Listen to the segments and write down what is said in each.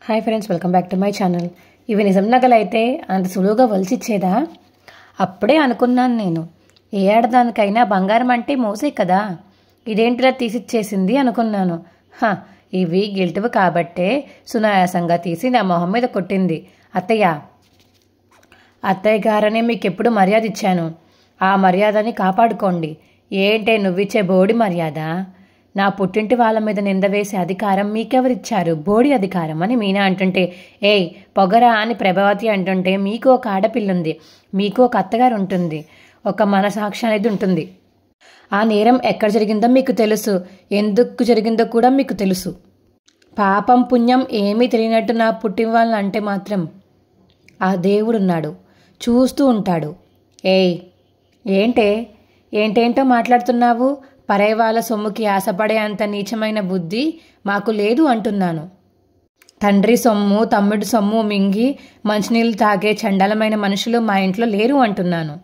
Hi friends, welcome back to my channel. ఇవి నిజం నగలైతే అంత సులువుగా వలిచిచ్చేదా? అప్పుడే అనుకున్నాను నేను. ఏ ఆడదానికైనా బంగారం అంటే మోసే కదా, ఇదేంటిలా తీసిచ్చేసింది అనుకున్నాను. ఇవి గిల్టువు కాబట్టే సునాయాసంగా తీసి నా మొహం మీద కొట్టింది. అత్తయ్య గారనే మీకు ఎప్పుడు మర్యాద ఇచ్చాను, ఆ మర్యాదని కాపాడుకోండి. ఏంటే నువ్విచ్చే బోడి మర్యాద? నా పుట్టింటి వాళ్ళ మీద నింద వేసే అధికారం మీకెవరిచ్చారు? బోడి అధికారం అని మీనా అంటుంటే, ఏయ్ పొగరా అని ప్రభావతి అంటుంటే, మీకు ఒక ఆడపిల్లుంది, మీకు ఒక అత్తగారు ఉంటుంది, ఒక మనసాక్షి అనేది ఉంటుంది. ఆ నేరం ఎక్కడ జరిగిందో మీకు తెలుసు, ఎందుకు జరిగిందో కూడా మీకు తెలుసు. పాపం పుణ్యం ఏమీ తెలియనట్టు నా పుట్టిన వాళ్ళని అంటే మాత్రం ఆ దేవుడున్నాడు, చూస్తూ ఉంటాడు. ఏంటేంటో మాట్లాడుతున్నావు? పరై వాళ్ళ సొమ్ముకి ఆశపడే అంత నీచమైన బుద్ధి మాకు లేదు అంటున్నాను. తండ్రి సొమ్ము తమ్ముడి సొమ్ము మింగి మంచినీళ్ళు తాగే చండాలమైన మనుషులు మా ఇంట్లో లేరు అంటున్నాను.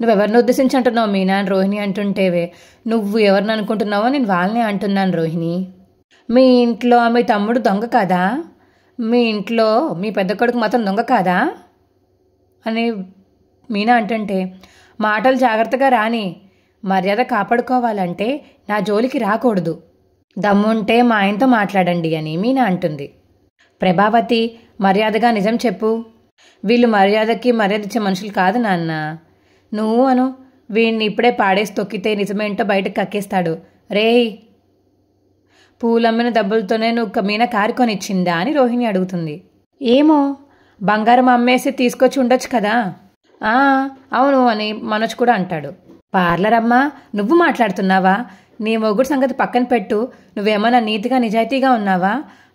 నువ్వెవరిని ఉద్దేశించి అంటున్నావు మీనా? రోహిణి అంటుంటేవే. నువ్వు ఎవరిని అనుకుంటున్నావో నేను వాళ్ళనే అంటున్నాను రోహిణి. మీ ఇంట్లో మీ తమ్ముడు దొంగ కాదా? మీ ఇంట్లో మీ పెద్ద కొడుకు మాత్రం దొంగ కాదా అని మీనా అంటుంటే, మాటలు జాగ్రత్తగా రాని, మర్యాద కాపాడుకోవాలంటే నా జోలికి రాకూడదు, దమ్ముంటే మా ఆయనతో మాట్లాడండి అని మీనా అంటుంది. ప్రభావతి, మర్యాదగా నిజం చెప్పు. వీళ్ళు మర్యాదకి మర్యాద ఇచ్చే మనుషులు కాదు నాన్న. నువ్వు అను, వీడిని ఇప్పుడే పాడేసి తొక్కితే నిజమేంటో బయటకు కక్కేస్తాడు. రేయ్, పూలమ్మిన డబ్బులతోనే నువ్వు మీనా కారు కొనిచ్చిందా అని రోహిణి అడుగుతుంది. ఏమో, బంగారం అమ్మేసి తీసుకొచ్చి ఉండొచ్చు కదా. అవును అని మనోజ్ కూడా అంటాడు. పార్లర్ అమ్మా, నువ్వు మాట్లాడుతున్నావా? నీ మొగుడు సంగతి పక్కన పెట్టు, నువ్వేమన్నా నీతిగా నిజాయితీగా ఉన్నావా?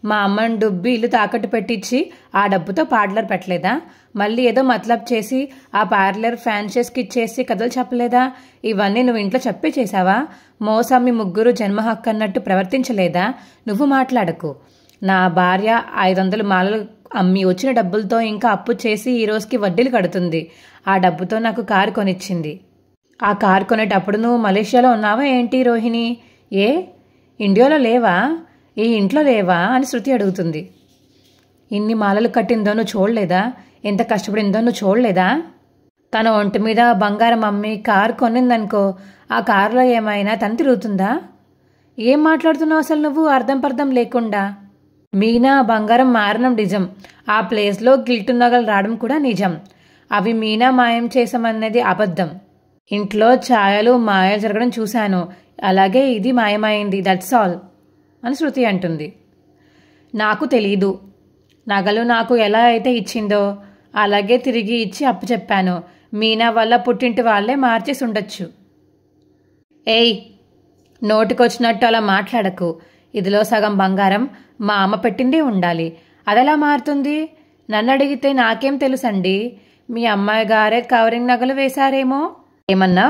మా అమ్మని డుబ్బి ఇల్లు తాకట్టు పెట్టించి ఆ డబ్బుతో పార్లర్ పెట్టలేదా? మళ్ళీ ఏదో మతలబ్ చేసి ఆ పార్లర్ ఫ్రాంచైజ్కి ఇచ్చేసి కథలు చెప్పలేదా? ఇవన్నీ నువ్వు ఇంట్లో చెప్పే చేసావా? మోసం మీ ముగ్గురు జన్మ హక్కు అన్నట్టు ప్రవర్తించలేదా? నువ్వు మాట్లాడకు. నా భార్య 500 మాలలు అమ్మి వచ్చిన డబ్బులతో ఇంకా అప్పు చేసి ఈ రోజుకి వడ్డీలు కడుతుంది. ఆ డబ్బుతో నాకు కారు కొనిచ్చింది. ఆ కారు కొనేటప్పుడు నువ్వు మలేషియాలో ఉన్నావా ఏంటి రోహిణి? ఇండియాలో లేవా? ఈ ఇంట్లో లేవా అని శృతి అడుగుతుంది. ఇన్ని మాలలు కట్టిందో నువ్వు చూడలేదా? ఎంత కష్టపడిందో నువ్వు చూడలేదా? తన ఒంటి మీద బంగారం అమ్మి కారు కొనిందనుకో, ఆ కారులో ఏమైనా తను తిరుగుతుందా? ఏం మాట్లాడుతున్నావు అసలు నువ్వు అర్థం పర్థం లేకుండా? మీనా బంగారం మారడం నిజం, ఆ ప్లేస్లో గిల్టు నగలు రావడం కూడా నిజం. అవి మీనా మాయం చేసామన్నది అబద్ధం. ఇంట్లో ఛాయలు మాయ జరగడం చూశాను, అలాగే ఇది మాయమైంది, దట్స్ ఆల్ అని శృతి అంటుంది. నాకు తెలీదు. నగలు నాకు ఎలా అయితే ఇచ్చిందో అలాగే తిరిగి ఇచ్చి అప్పు చెప్పాను. మీనా వల్ల పుట్టింటి వాళ్ళే మార్చేసి ఉండొచ్చు. నోటికొచ్చినట్టు అలా మాట్లాడకు. ఇదిలో సగం బంగారం మా అమ్మ పెట్టిందే ఉండాలి, అదెలా మారుతుంది? నన్ను అడిగితే నాకేం తెలుసండి, మీ అమ్మాయి గారే కవరింగ్ నగలు వేశారేమో. ఏమన్నా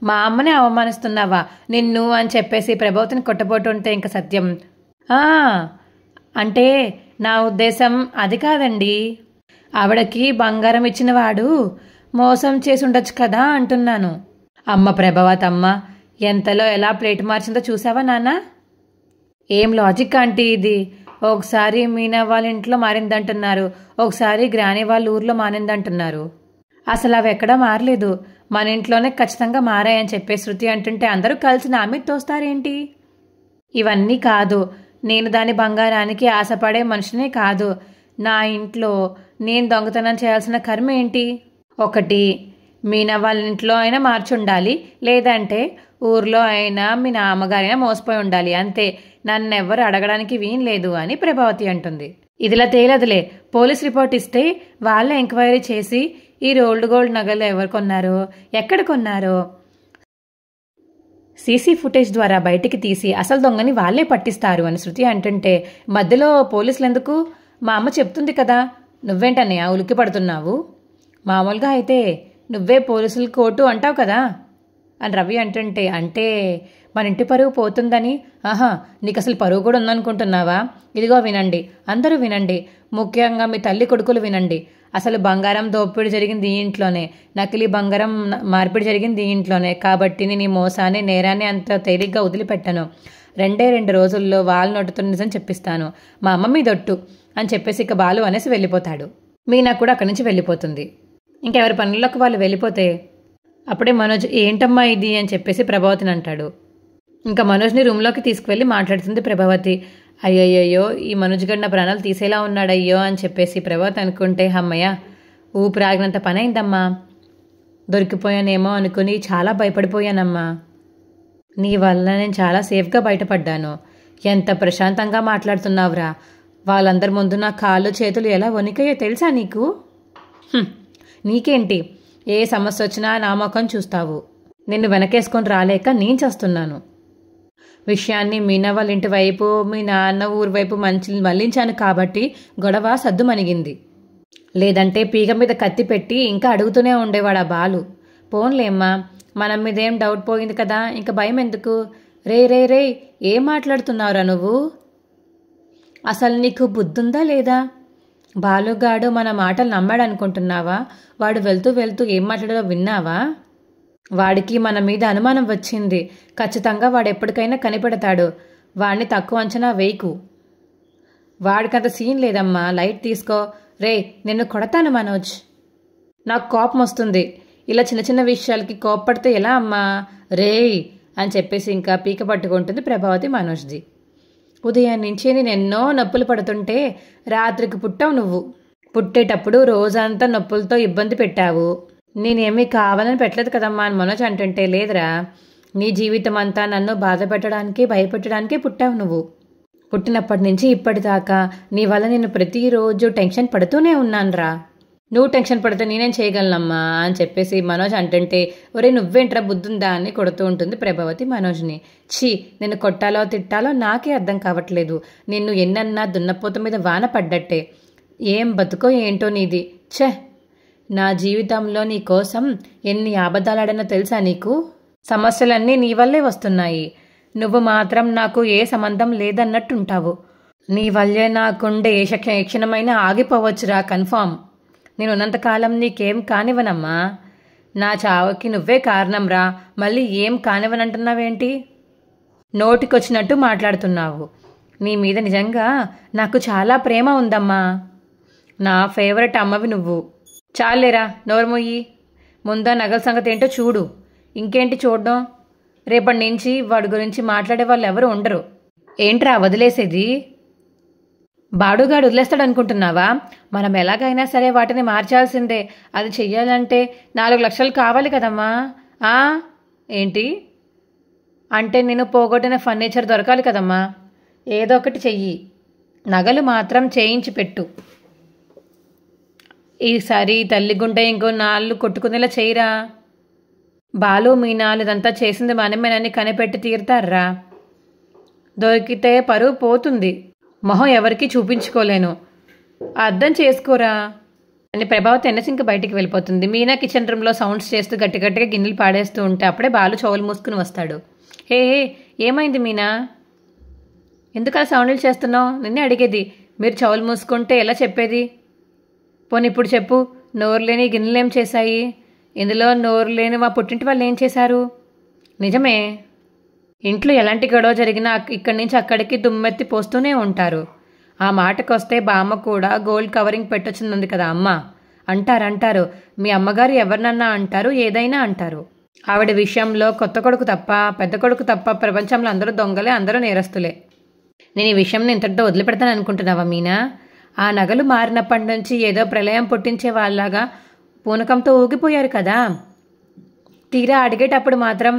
మా అమ్మనే అవమానిస్తున్నావా? నిన్ను అని చెప్పేసి ప్రభావతిని కొట్టబోతుంటే ఇంక సత్యం. అంటే నా ఉద్దేశం అది కాదండి, ఆవిడకి బంగారం ఇచ్చినవాడు మోసం చేసి ఉండొచ్చు కదా అంటున్నాను. అమ్మ ప్రభావతమ్మ ఎంతలో ఎలా ప్లేట్ మార్చిందో చూసావా నాన్న? ఏం లాజిక్ ఆంటీ ఇది? ఒకసారి మీనా వాళ్ళ ఇంట్లో మారిందంటున్నారు, ఒకసారి గ్రాని వాళ్ళ ఊర్లో మారిందంటున్నారు. అసలు అవి ఎక్కడా మారలేదు, మన ఇంట్లోనే ఖచ్చితంగా మారాయని చెప్పే శృతి అంటుంటే అందరూ కలిసి నా మీద తోస్తారేంటి? ఇవన్నీ కాదు, నేను దాని బంగారానికి ఆశపడే మనిషినే కాదు. నా ఇంట్లో నేను దొంగతనం చేయాల్సిన కర్మ ఏంటి? ఒకటి, మీనా వాళ్ళ ఇంట్లో అయినా మార్చుండాలి, లేదంటే ఊర్లో అయినా మీ నాన్నగారైనా మోసపోయి ఉండాలి, అంతే. నన్నెవ్వరు అడగడానికి వీల్లేదు అని ప్రభావతి అంటుంది. ఇదిలా తేలదులే, పోలీస్ రిపోర్ట్ ఇస్తే వాళ్ళే ఎంక్వైరీ చేసి ఈ రోల్డ్ గోల్డ్ నగలు ఎవరు కొన్నారో, ఎక్కడ కొన్నారో సీసీ ఫుటేజ్ ద్వారా బయటికి తీసి అసలు దొంగని వాళ్ళే పట్టిస్తారు అని శృతి అంటుంటే, మధ్యలో పోలీసులు ఎందుకు? మా అమ్మ చెప్తుంది కదా. నువ్వేంటన్నయ్య ఉలిక్కి పడుతున్నావు? మామూలుగా అయితే నువ్వే పోలీసులు కోర్టు అంటావు కదా అని రవి అంటుంటే, అంటే మన ఇంటి పరువు పోతుందని? నీకు అసలు పరువు కూడా ఉందనుకుంటున్నావా? ఇదిగో వినండి, అందరూ వినండి, ముఖ్యంగా మీ తల్లి కొడుకులు వినండి. అసలు బంగారం దోపిడీ జరిగింది ఈ ఇంట్లోనే, నకిలీ బంగారం మార్పిడి జరిగింది ఈ ఇంట్లోనే. కాబట్టి నేను ఈ మోసాన్ని నేరాన్ని అంత తేలిగ్గా వదిలిపెట్టాను. 2 రోజుల్లో వాళ్ళ నోటితో నిజం చెప్పిస్తాను. మా అమ్మ మీదొట్టు అని చెప్పేసి ఇక బాలు అనేసి వెళ్ళిపోతాడు. మీనా కూడా అక్కడి నుంచి వెళ్ళిపోతుంది. ఇంకెవరి పనుల్లోకి వాళ్ళు వెళ్ళిపోతే అప్పుడే మనోజ్ ఏంటమ్మా ఇది అని చెప్పేసి ప్రభావతిని అంటాడు. ఇంకా మనోజ్ని రూమ్లోకి తీసుకువెళ్ళి మాట్లాడుతుంది ప్రభావతి. అయ్యయ్యో ఈ మనోజ్ గడి నా ప్రాణాలు తీసేలా ఉన్నాడయ్యో అని చెప్పేసి ప్రభావతి అనుకుంటే అమ్మయ్య ఊపిరాగినంత పని అయిందమ్మా, దొరికిపోయానేమో అనుకుని చాలా భయపడిపోయానమ్మా, నీ వల్ల నేను చాలా సేఫ్గా బయటపడ్డాను. ఎంత ప్రశాంతంగా మాట్లాడుతున్నావురా, వాళ్ళందరి ముందు నా కాళ్ళు చేతులు ఎలా వణికాయో తెలుసా నీకు? నీకేంటి, ఏ సమస్య వచ్చినా నా ముఖం చూస్తావు. నిన్ను వెనకేసుకొని రాలేక నేను చేస్తున్నాను. విషయాన్ని మీనా వాళ్ళ ఇంటి వైపు మీ నాన్న ఊరి వైపు మళ్ళించాను కాబట్టి గొడవ సద్దు మణిగింది. లేదంటే పీక మీద కత్తి పెట్టి ఇంకా అడుగుతూనే ఉండేవాడు ఆ బాలు. పోన్లేమ్మా, మనం మీదేం డౌట్ పోయింది కదా, ఇంకా భయం ఎందుకు? రే రే రే ఏం మాట్లాడుతున్నావురా నువ్వు? అసలు నీకు బుద్ధుందా లేదా? బాలుగాడు మన మాటలు నమ్మాడు అనుకుంటున్నావా? వాడు వెళ్తూ వెళ్తూ ఏం మాట్లాడాలో విన్నావా? వాడికి మన మీద అనుమానం వచ్చింది. ఖచ్చితంగా వాడు ఎప్పటికైనా కనిపెడతాడు. వాడిని తక్కువ అంచనా వేయకు. వాడికంత సీన్ లేదమ్మా, లైట్ తీసుకో. రే నిన్ను కొడతాను మనోజ్, నాకు కోపం వస్తుంది. ఇలా చిన్న చిన్న విషయాలకి కోప్పడితే ఎలా అమ్మా? రే అని చెప్పేసి ఇంకా పీక పట్టుకుంటుంది ప్రభావతి మనోజ్ది. ఉదయం నుంచి నేను ఎన్నో నొప్పులు పడుతుంటే రాత్రికి పుట్టావు నువ్వు. పుట్టేటప్పుడు రోజంతా నొప్పులతో ఇబ్బంది పెట్టావు. నేనేమీ కావాలని పెట్టలేదు కదమ్మా అని మనోజ్ అంటుంటే, లేదురా, నీ జీవితం అంతా నన్ను బాధ పెట్టడానికి భయపెట్టడానికే పుట్టావు నువ్వు. పుట్టినప్పటి నుంచి ఇప్పటిదాకా నీ వల్ల నేను ప్రతిరోజు టెన్షన్ పడుతూనే ఉన్నానురా. నువ్వు టెన్షన్ పడితే నేనేం చేయగలనమ్మా అని చెప్పేసి మనోజ్ అంటుంటే, ఒరే నువ్వేంట్రా బుద్ధుందా అని కొడుతూ ఉంటుంది ప్రభావతి మనోజ్ని. ఛీ, నిన్ను కొట్టాలో తిట్టాలో నాకే అర్థం కావట్లేదు. నిన్ను ఎన్నన్నా దున్నపోత మీద వాన పడ్డట్టే. ఏం బతుకో ఏంటో నీది. ఛే, నా జీవితంలో నీ కోసం ఎన్ని అబద్ధాలాడినా తెలుసా నీకు? సమస్యలన్నీ నీ వల్లే వస్తున్నాయి. నువ్వు మాత్రం నాకు ఏ సంబంధం లేదన్నట్టుంటావు. నీ వల్లే నాకుండే ఏ క్షణమైనా ఆగిపోవచ్చురా కన్ఫామ్. నేను ఉన్నంతకాలం నీకేం కానివ్వనమ్మా. నా చావుకి నువ్వే కారణంరా. మళ్ళీ ఏం కానివ్వనంటున్నావేంటి? నోటికొచ్చినట్టు మాట్లాడుతున్నావు. నీ మీద నిజంగా నాకు చాలా ప్రేమ ఉందమ్మా. నా ఫేవరెట్ అమ్మవి నువ్వు. చాలేరా, నోరుమొయ్యి. ముందా నగల సంగతి ఏంటో చూడు. ఇంకేంటి చూడడం? రేపటి నుంచి వాడి గురించి మాట్లాడే వాళ్ళు ఎవరు ఉండరు. ఏంట్రా వదిలేసేది? బాడుగాడు వదిలేస్తాడు అనుకుంటున్నావా? మనం ఎలాగైనా సరే వాటిని మార్చాల్సిందే. అది చెయ్యాలంటే 4 లక్షలు కావాలి కదమ్మా. ఏంటి అంటే నేను పోగొట్టిన ఫర్నిచర్ దొరకాలి కదమ్మా. ఏదో ఒకటి చెయ్యి. నగలు మాత్రం చేయించి పెట్టు. ఈసారి తల్లి గుండె ఇంకో 4 కొట్టుకునేలా చేయరా. బాలు మీనాలు ఇదంతా చేసింది మనమేనని కనిపెట్టి తీరుతారా. దొరికితే పరువు పోతుంది. మొహం ఎవరికి చూపించుకోలేను. అర్థం చేసుకోరా అని ప్రభావతి ఎన్నసింక బయటికి వెళ్ళిపోతుంది. మీనా కిచెన్ రూమ్లో సౌండ్స్ చేస్తూ గట్టి గట్టిగా గిన్నెలు పాడేస్తూ ఉంటే అప్పుడే బాలు చెవులు మూసుకుని వస్తాడు. హే ఏమైంది మీనా, ఎందుకు అలా సౌండ్లు చేస్తున్నావు? నిన్నే అడిగేది. మీరు చెవులు మూసుకుంటే ఎలా చెప్పేది? పోనీ ఇప్పుడు చెప్పు. నోరు లేని గిన్నెలు ఏం చేశాయి? ఇందులో నోరు లేని మా పుట్టింటి వాళ్ళు ఏం చేశారు? నిజమే, ఇంట్లో ఎలాంటి గొడవ జరిగినా ఇక్కడి నుంచి అక్కడికి దుమ్మెత్తి పోస్తూనే ఉంటారు. ఆ మాటకొస్తే బామ్మ కూడా గోల్డ్ కవరింగ్ పెట్టొచ్చింది కదా అమ్మ అంటారు. మీ అమ్మగారు ఎవరినన్నా అంటారు, ఏదైనా అంటారు. ఆవిడ విషయంలో కొత్త కొడుకు తప్ప పెద్ద కొడుకు తప్ప ప్రపంచంలో అందరూ దొంగలే, అందరూ నేరస్తులే. నేను ఈ విషయంని ఇంతటితో వదిలిపెడతాను అనుకుంటున్నావా మీనా? ఆ నగలు మారినప్పటి నుంచి ఏదో ప్రళయం పుట్టించే వాళ్ళలాగా పూనకంతో ఊగిపోయారు కదా. తీరా అడిగేటప్పుడు మాత్రం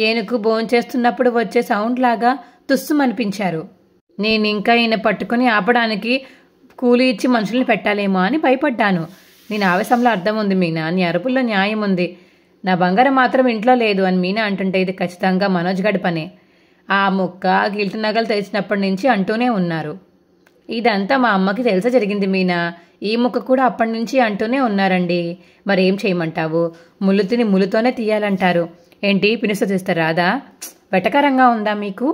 ఏనుగు భోంచేస్తున్నప్పుడు వచ్చే సౌండ్ లాగా తుస్సుమనిపించారు. నేను ఇంకా ఈయన పట్టుకుని ఆపడానికి కూలి ఇచ్చి మనుషుల్ని పెట్టాలేమో అని భయపడ్డాను. నేను ఆవేశంలో అర్థం ఉంది మీనా, నీ అరుపుల్లో న్యాయం ఉంది. నా బంగారం మాత్రం ఇంట్లో లేదు అని మీనా అంటుంటే ఇది ఖచ్చితంగా మనోజ్ గడి పనే. ఆ ముక్క గిల్టు నగలు తెలిసినప్పటి నుంచి అంటూనే ఉన్నారు. ఇదంతా మా అమ్మకి తెలిసే జరిగింది మీనా. ఈ ముక్క కూడా అప్పటి నుంచి అంటూనే ఉన్నారండి. మరేం చేయమంటావు? ముళ్ళు తిని ముళ్ళుతోనే తీయాలంటారు. ఏంటి పినిస్తో తీస్తారు రాదా? వెటకారంగా ఉందా మీకు?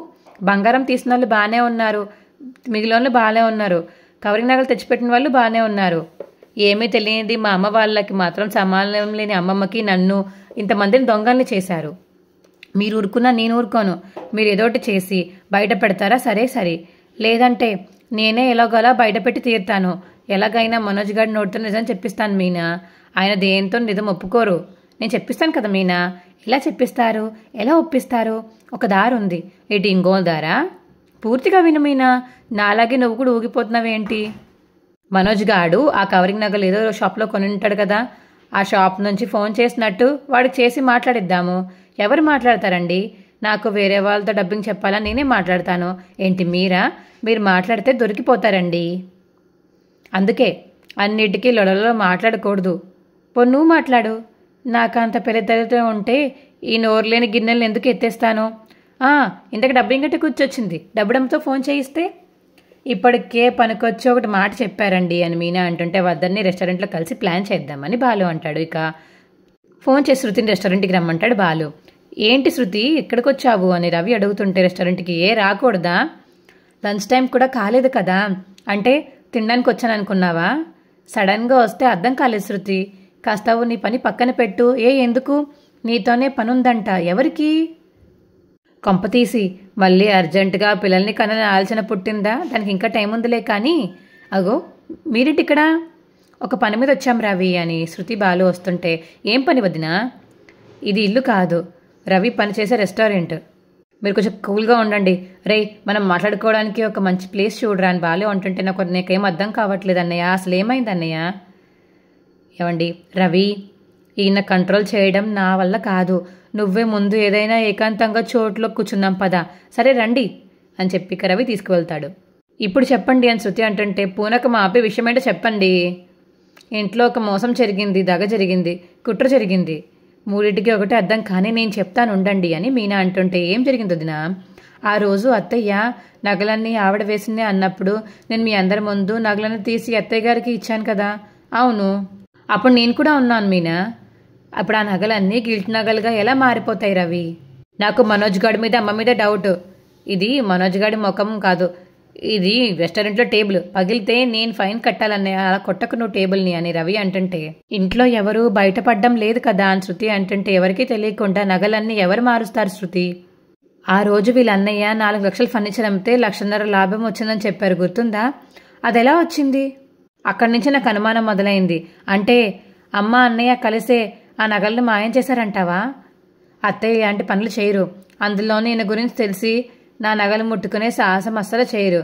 బంగారం తీసిన వాళ్ళు బాగానే ఉన్నారు, మిగిలిన వాళ్ళు బాగానే ఉన్నారు, కవరింగ్ నగలు తెచ్చిపెట్టిన వాళ్ళు బాగానే ఉన్నారు. ఏమీ తెలియనిది మా అమ్మ వాళ్ళకి మాత్రం సమానం లేని అమ్మమ్మకి నన్ను ఇంతమందిని దొంగల్ని చేశారు. మీరు ఊరుకున్నా నేను ఊరుకోను. మీరు ఏదోటి చేసి బయట పెడతారా? సరే లేదంటే నేనే ఎలాగోలా బయటపెట్టి తీరుతాను. ఎలాగైనా మనోజ్ గారి నోటితో నిజం చెప్పిస్తాను మీనా. ఆయన దేంతో నిజం ఒప్పుకోరు. నేను చెప్పిస్తాను కదా మీనా. ఎలా చెప్పిస్తారు, ఎలా ఒప్పిస్తారు? ఒక దారి ఉంది. ఏంటి, ఇంకో దారా? పూర్తిగా విను మీనా. నాలాగే నువ్వు కూడా ఊగిపోతున్నావేంటి? మనోజ్ గాడు ఆ కవరింగ్ నగలు ఏదో షాప్లో కొని ఉంటాడు కదా, ఆ షాప్ నుంచి ఫోన్ చేసినట్టు వాడికి చేసి మాట్లాడిద్దాము. ఎవరు మాట్లాడతారండి? నాకు వేరే వాళ్ళతో డబ్బింగ్ చెప్పాలా? నేనే మాట్లాడతాను. ఏంటి మీరా? మీరు మాట్లాడితే దొరికిపోతారండి. అందుకే అన్నిటికీ లొడలో మాట్లాడకూడదు. నువ్వు మాట్లాడు. నాకు అంత పెద్దతో ఉంటే ఈ నోరులేని గిన్నెలను ఎందుకు ఎత్తేస్తాను? ఇంతకు డబ్బింగ్ గట్టి కూర్చొచ్చింది. డబ్బుడంతో ఫోన్ చేయిస్తే ఇప్పటికే పనికొచ్చి ఒకటి మాట చెప్పారండి అని మీనా అంటుంటే వద్దరిని రెస్టారెంట్లో కలిసి ప్లాన్ చేద్దామని బాలు అంటాడు. ఇక ఫోన్ చేసి శృతిని రెస్టారెంట్కి రమ్మంటాడు బాలు. ఏంటి శృతి, ఎక్కడికి వచ్చావు అని రవి అడుగుతుంటే రెస్టారెంట్కి రాకూడదా? లంచ్ టైం కూడా కాలేదు కదా. అంటే తినడానికి వచ్చాను అనుకున్నావా? సడన్గా వస్తే అర్థం కాలేదు శృతి. కాస్తావు నీ పని పక్కన పెట్టు. ఎందుకు? నీతోనే పనుందంట. ఎవరికి? కొంపతీసి మళ్ళీ అర్జెంటుగా పిల్లల్ని కనని ఆలోచన పుట్టిందా? దానికి ఇంకా టైం ఉందిలే కానీ. అగో మీరేంటిక్కడ? ఒక పని మీద వచ్చాం రవి అని శృతి బాలు వస్తుంటే, ఏం పని వదినా? ఇది ఇల్లు కాదు, రవి పనిచేసే రెస్టారెంట్. మీరు కొంచెం కూల్గా ఉండండి. రే, మనం మాట్లాడుకోవడానికి ఒక మంచి ప్లేస్ చూడరా అని బాలు అంటుంటే నాకేం అర్థం కావట్లేదు అన్నయ్య. అసలు ఏమైంది అన్నయ్య? ఏమండి రవి, ఈయన కంట్రోల్ చేయడం నా వల్ల కాదు. నువ్వే ముందు ఏదైనా ఏకాంతంగా చోట్లో కూర్చుందాం పదా. సరే రండి అని చెప్పి రవి తీసుకువెళ్తాడు. ఇప్పుడు చెప్పండి అని శృతి అంటుంటే, పూనక ఆపే విషయం ఏంటో చెప్పండి. ఇంట్లో ఒక మోసం జరిగింది, దగ జరిగింది, కుట్ర జరిగింది. మూడింటికి ఒకటి అర్థం కానీ నేను చెప్తాను ఉండండి అని మీనా అంటుంటే, ఏం జరిగింది వదినా? ఆ రోజు అత్తయ్య నగలన్నీ ఆవిడ వేసిందే అన్నప్పుడు నేను మీ అందరి ముందు నగలను తీసి అత్తయ్య గారికి ఇచ్చాను కదా. అవును, అప్పుడు నేను కూడా ఉన్నాను మీనా. అప్పుడు ఆ నగలన్నీ గిల్ట్ నగలుగా ఎలా మారిపోతాయి రవి? నాకు మనోజ్ గాడి మీద అమ్మ మీద డౌట్. ఇది మనోజ్ గాడి ముఖం కాదు, ఇది రెస్టారెంట్లో టేబుల్ పగిలితే నేను ఫైన్ కట్టాలన్నయ్య. అలా కొట్టకు నువ్వు టేబుల్ని అని రవి అంటుంటే, ఇంట్లో ఎవరు బయటపడడం లేదు కదా అని శృతి అంటుంటే, ఎవరికీ తెలియకుండా నగలన్నీ ఎవరు మారుస్తారు శృతి? ఆ రోజు వీళ్ళన్నయ్య 4 లక్షల ఫర్నిచర్ అమ్మితే 1,50,000 లాభం వచ్చిందని చెప్పారు, గుర్తుందా? అది ఎలా వచ్చింది? అక్కడి నుంచి నాకు అనుమానం మొదలైంది. అంటే అమ్మ అన్నయ్య కలిసే ఆ నగలను మాయం చేశారంటావా? అత్తయ్య ఇలాంటి పనులు చేయరు. అందులోనే ఈయన గురించి తెలిసి నా నగలు ముట్టుకునే సాహసం అస్సలు చేయరు.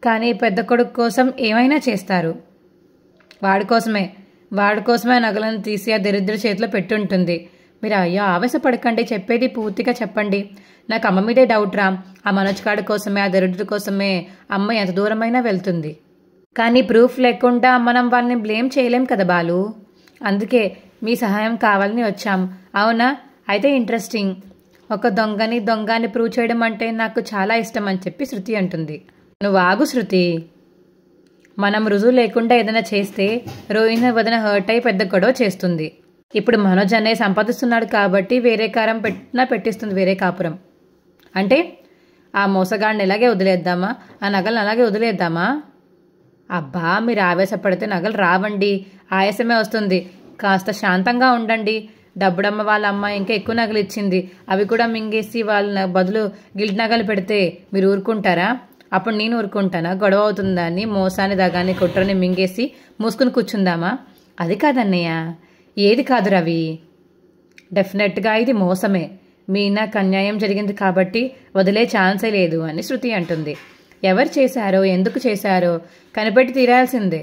కానీ పెద్ద కొడుకు కోసం ఏమైనా చేస్తారు. వాడి కోసమే ఆ నగలను తీసి ఆ దరిద్ర చేతిలో పెట్టుంటుంది. మీరు అయ్యో ఆవేశపడకండి, చెప్పేది పూర్తిగా చెప్పండి. నాకు అమ్మ మీదే డౌట్ రా. ఆ మనోజ్ గాడి కోసమే, ఆ దరిద్రుడి కోసమే అమ్మ ఎంత దూరమైనా వెళ్తుంది. కానీ ప్రూఫ్ లేకుండా మనం వాళ్ళని బ్లేమ్ చేయలేం కదా బాలు. అందుకే మీ సహాయం కావాలని వచ్చాం. అవునా? అయితే ఇంట్రెస్టింగ్. ఒక దొంగని ప్రూవ్ చేయడం అంటే నాకు చాలా ఇష్టం అని చెప్పి శృతి అంటుంది. నువ్వు ఆగు శృతి. మనం రుజువు లేకుండా ఏదైనా చేస్తే రోహిణి వదిన హర్ట్ అయి పెద్ద గొడవ చేస్తుంది. ఇప్పుడు మనోజ్ అన్నయ్య సంపాదిస్తున్నాడు కాబట్టి వేరే కారం పెట్టిస్తుంది, వేరే కాపురం. అంటే ఆ మోసగాడిని ఎలాగే వదిలేద్దామా? ఆ నగలను అలాగే వదిలేద్దామా? అబ్బా, మీరు ఆవేశపడితే నగలు రావండి, ఆయాసమే వస్తుంది. కాస్త శాంతంగా ఉండండి. డబ్బుడమ్మ వాళ్ళ అమ్మ ఇంకా ఎక్కువ నగలు ఇచ్చింది, అవి కూడా మింగేసి వాళ్ళ బదులు గిల్ట్ నగలు పెడితే మీరు ఊరుకుంటారా? అప్పుడు నేను ఊరుకుంటానా? గొడవ అవుతుందని మోసాన్ని దగాన్ని కుట్రని మింగేసి మూసుకుని కూర్చుందామా? అది కాదన్నయ్య. ఏది కాదు రవి, డెఫినెట్గా ఇది మోసమే. మీనాకు అన్యాయం జరిగింది కాబట్టి వదిలే ఛాన్సే లేదు అని శృతి అంటుంది. ఎవరు చేశారో, ఎందుకు చేశారో కనిపెట్టి తీరాల్సిందే.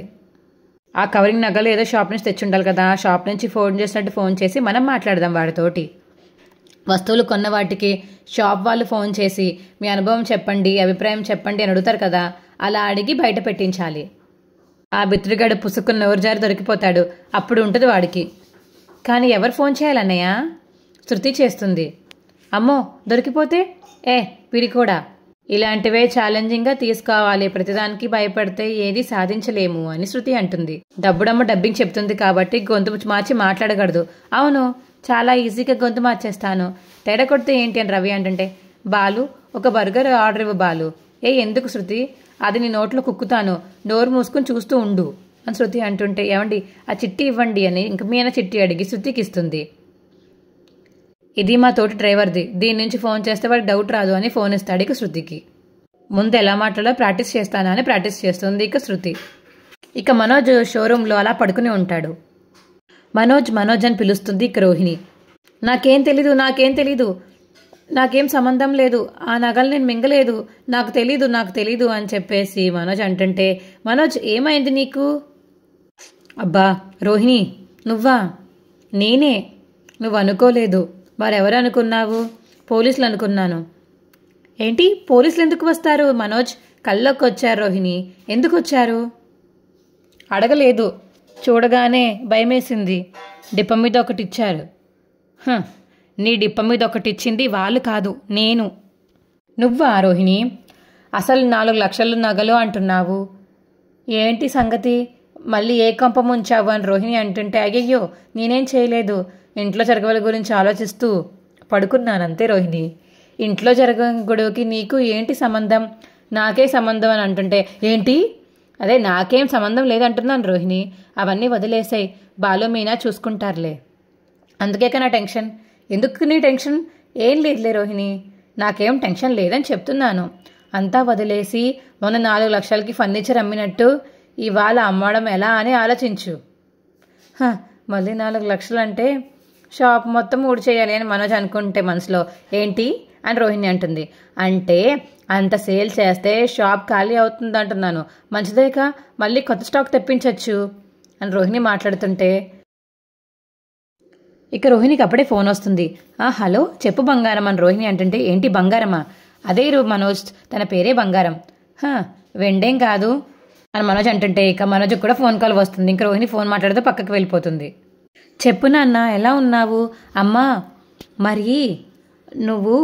ఆ కవరింగ్ నగలు ఏదో షాప్ నుంచి తెచ్చుండాలి కదా. ఆ షాప్ నుంచి ఫోన్ చేసినట్టు ఫోన్ చేసి మనం మాట్లాడదాం వాడితోటి. వస్తువులు కొన్న వాటికి షాప్ వాళ్ళు ఫోన్ చేసి మీ అనుభవం చెప్పండి, అభిప్రాయం చెప్పండి అని అడుగుతారు కదా, అలా అడిగి బయట పెట్టించాలి. ఆ బిత్రిగాడు పుసుకున్న నోరు జారి దొరికిపోతాడు, అప్పుడు ఉంటుంది వాడికి. కానీ ఎవరు ఫోన్ చేయాలన్నయ్య? శృతి చేస్తుంది. అమ్మో దొరికిపోతే వీడి కూడా. ఇలాంటివే ఛాలెంజింగ్గా తీసుకోవాలి. ప్రతిదానికి భయపడితే ఏది సాధించలేము అని శృతి అంటుంది. డబ్బుడమ్మ డబ్బింగ్ చెప్తుంది కాబట్టి గొంతు మార్చి మాట్లాడకూడదు. అవును, చాలా ఈజీగా గొంతు మార్చేస్తాను. తేడా కొడితే ఏంటి అని రవి అంటుంటే, బాలు ఒక బర్గర్ ఆర్డర్ ఇవ్వు బాలు. ఎందుకు శృతి? అది నీ నోట్లో కుక్కుతాను, నోరు మూసుకుని చూస్తూ ఉండు అని శృతి అంటుంటే, ఏమండి ఆ చిట్టి ఇవ్వండి అని ఇంక మీ అన్న చిట్టి అడిగి శృతికి ఇస్తుంది. ఇది మా తోటి డ్రైవర్ది, దీని నుంచి ఫోన్ చేస్తే వాడికి డౌట్ రాదు అని ఫోన్ ఇస్తాడు ఇక శృతికి. ముందు ఎలా మాట్లాడో ప్రాక్టీస్ చేస్తానా అని ప్రాక్టీస్ చేస్తుంది ఇక శృతి. ఇక మనోజ్ షోరూంలో అలా పడుకుని ఉంటాడు. మనోజ్ మనోజ్ అని పిలుస్తుంది ఇక రోహిణి. నాకేం తెలీదు, నాకేం సంబంధం లేదు, ఆ నగలు నేను మింగలేదు, నాకు తెలీదు అని చెప్పేసి మనోజ్ అంటుంటే, మనోజ్ ఏమైంది నీకు? అబ్బా రోహిణి నువ్వా? నేనే. నువ్వు అనుకోలేదు. మరెవరు అనుకున్నావు? పోలీసులు అనుకున్నాను. ఏంటి పోలీసులు ఎందుకు వస్తారు? మనోజ్ కల్లోకి వచ్చారు రోహిణి. ఎందుకు వచ్చారు? అడగలేదు, చూడగానే భయమేసింది. డిప్ప మీద ఒకటి ఇచ్చారు. నీ డిప్ప మీద ఒకటి ఇచ్చింది వాళ్ళు కాదు, నేను. నువ్వా రోహిణి? అసలు 4 లక్షలు నగలు అంటున్నావు, ఏంటి సంగతి? మళ్ళీ ఏ కంప ముంచావు అని రోహిణి అంటుంటే, అయ్యయ్యో నేనేం చేయలేదు, ఇంట్లో జరగవల గురించి ఆలోచిస్తూ పడుకున్నానంతే రోహిణి. ఇంట్లో జరగని గొడవకి నీకు ఏంటి సంబంధం? నాకే సంబంధం అని అంటుంటే, ఏంటి? అదే నాకేం సంబంధం లేదంటున్నాను రోహిణి. అవన్నీ వదిలేసాయి, బాలు మీనా చూసుకుంటారులే. అందుకే నా టెన్షన్. ఎందుకు నీ టెన్షన్? ఏం లేదులే రోహిణి, నాకేం టెన్షన్ లేదని చెప్తున్నాను. అంతా వదిలేసి మొన్న 4 లక్షలకి ఫర్నిచర్ అమ్మినట్టు ఇవాళ అమ్మడం ఎలా అని ఆలోచించు. మళ్ళీ 4 లక్షలు అంటే షాప్ మొత్తం ఊడిచేయాలి అని మనోజ్ అనుకుంటే మనసులో, ఏంటి అని రోహిణి అంటుంది. అంటే అంత సేల్ చేస్తే షాప్ ఖాళీ అవుతుంది అంటున్నాను. మంచిదేకా, మళ్ళీ కొత్త స్టాక్ తెప్పించవచ్చు అని రోహిణి మాట్లాడుతుంటే, ఇక రోహిణికి అప్పుడే ఫోన్ వస్తుంది. హలో చెప్పు బంగారం అని రోహిణి అంటుంటే, ఏంటి బంగారమా? అదే మనోజ్, తన పేరే బంగారం. వెండేం కాదు అని మనోజ్ అంటుంటే, ఇక మనోజ్కి కూడా ఫోన్ కాల్ వస్తుంది. ఇంక రోహిణి ఫోన్ మాట్లాడుతూ పక్కకి వెళ్ళిపోతుంది. చెప్పు నాన్న, ఎలా ఉన్నావు? అమ్మా మరి నువ్వు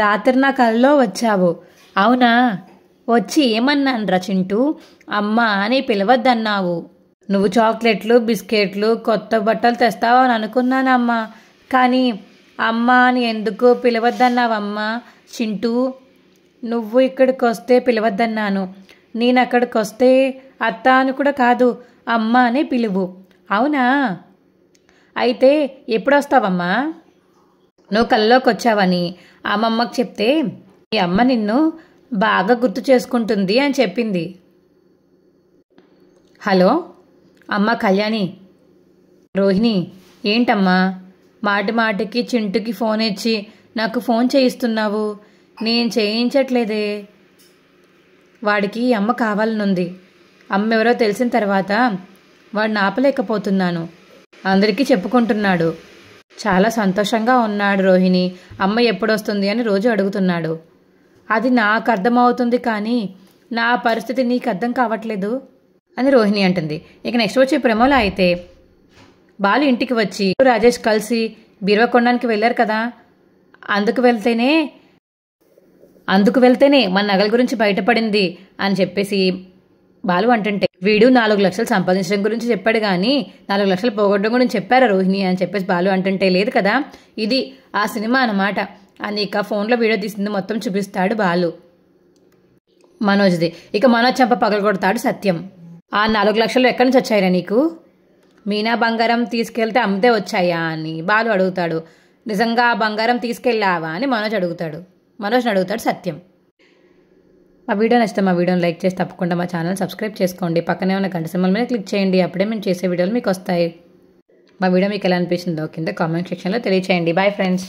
రాత్రి నా కల్లో వచ్చావు, అవునా? వచ్చి ఏమన్నాను చింటూ? అమ్మ అని పిలవద్దన్నావు. నువ్వు చాక్లెట్లు బిస్కెట్లు కొత్త బట్టలు తెస్తావని అనుకున్నానమ్మా, కానీ అమ్మ అని ఎందుకు పిలవద్దన్నావమ్మా చింటూ? నువ్వు ఇక్కడికి వస్తే పిలవద్దన్నాను, నేను అక్కడికి వస్తే అత్త అని కూడా కాదు, అమ్మ అనే పిలువు, అవునా? అయితే ఎప్పుడు వస్తావమ్మా? నువ్వు కల్లోకి వచ్చావని అమ్మమ్మకు చెప్తే ఈ అమ్మ నిన్ను బాగా గుర్తు చేసుకుంటుంది అని చెప్పింది. హలో అమ్మ కళ్యాణి. రోహిణి ఏంటమ్మా మాటి మాటికి చింటుకి ఫోన్ ఇచ్చి నాకు ఫోన్ చేయిస్తున్నావు? నేను చేయించట్లేదే. వాడికి అమ్మ కావాలనుంది. అమ్మ ఎవరో తెలిసిన తర్వాత వాడిని ఆపలేకపోతున్నాను. అందరికీ చెప్పుకుంటున్నాడు. చాలా సంతోషంగా ఉన్నాడు రోహిణి. అమ్మ ఎప్పుడొస్తుంది అని రోజు అడుగుతున్నాడు. అది నాకు అర్థమవుతుంది, కానీ నా పరిస్థితి నీకు అర్థం కావట్లేదు అని రోహిణి అంటుంది. ఇక నెక్స్ట్ వచ్చే ప్రేమలో అయితే బాలు ఇంటికి వచ్చి రాజేష్ కలిసి బీరువా కొనడానికి వెళ్ళారు కదా, అందుకు వెళ్తేనే మన నగల గురించి బయటపడింది అని చెప్పేసి బాలు అంటుంటే, వీడు 4 లక్షలు సంపాదించడం గురించి చెప్పాడు కానీ 4 లక్షలు పోగొట్టడం గురించి చెప్పారా రోహిణి అని చెప్పేసి బాలు అంటుంటే, లేదు కదా ఇది ఆ సినిమా అన్నమాట అని ఇక ఫోన్లో వీడియో తీసింది మొత్తం చూపిస్తాడు బాలు మనోజ్ది. ఇక మనోజ్ చంప పగలగొడతాడు సత్యం. ఆ 4 లక్షలు ఎక్కడి నుంచి వచ్చాయిరా నీకు? మీనా బంగారం తీసుకెళ్తే అమ్మితే వచ్చాయా అని బాలు అడుగుతాడు. నిజంగా ఆ బంగారం తీసుకెళ్ళావా అని మనోజ్ని అడుగుతాడు సత్యం. మా వీడియో నచ్చితే మా వీడియోని లైక్ చేసి తప్పకుండా మా ఛానల్ సబ్స్క్రైబ్ చేసుకోండి. పక్కనే ఉన్న గంట సింబల్ మీద క్లిక్ చేయండి. అప్పుడే మేము చేసే వీడియోలు మీకు వస్తాయి. మా వీడియో మీకు ఎలా అనిపించిందో కింద కామెంట్ సెక్షన్లో తెలియచేయండి. Bye friends.